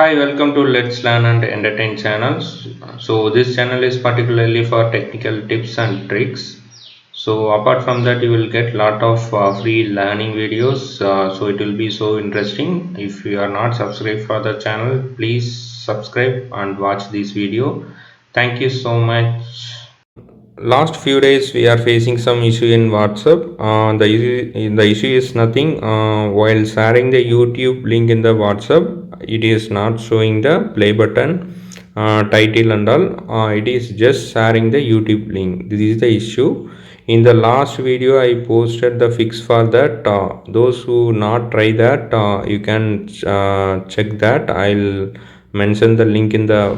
Hi, welcome to Let's Learn and Entertain channels. So this channel is particularly for technical tips and tricks. So apart from that, you will get lot of free learning videos. So it will be so interesting. If you are not subscribed for the channel, please subscribe and watch this video. Thank you so much. Last few days we are facing some issue in WhatsApp. The issue is nothing. While sharing the YouTube link in the WhatsApp, it is not showing the play button, title and all. It is just sharing the YouTube link. This is the issue. In the last video I posted the fix for that. Those who not try that, you can check that. I'll mention the link in the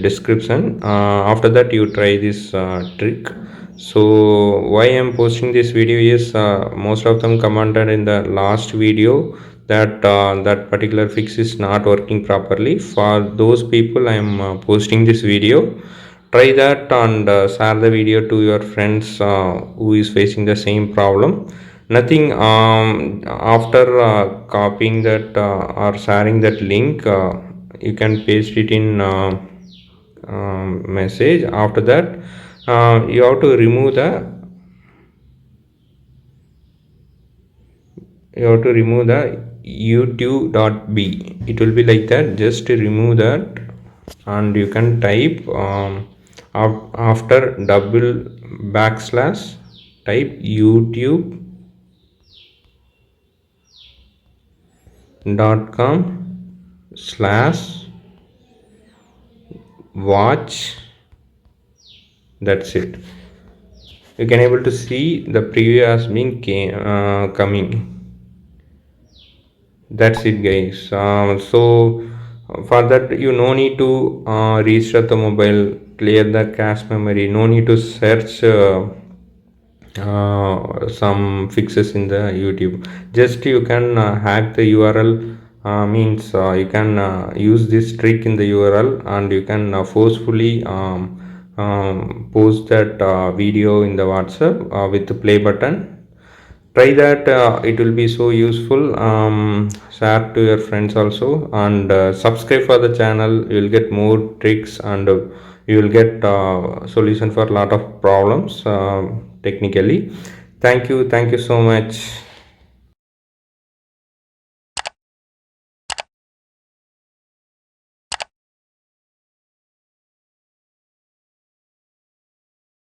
description. After that you try this trick. So why I'm posting this video is, most of them commented in the last video that that particular fix is not working properly. For those people I am posting this video. Try that and share the video to your friends who is facing the same problem. Nothing. After copying that or sharing that link, you can paste it in message. After that, you have to remove the youtube.b. It will be like that. Just remove that and you can type, after double backslash, type youtube.com/watch. That's it. You can able to see the preview has been coming. That's it, guys. So for that you no need to restart the mobile, clear the cache memory. No need to search some fixes in the YouTube. Just you can hack the URL. Means you can use this trick in the URL and you can forcefully post that video in the WhatsApp with the play button. Try that. It will be so useful. Share to your friends also and subscribe for the channel. You will get more tricks and you will get solution for a lot of problems technically. Thank you so much.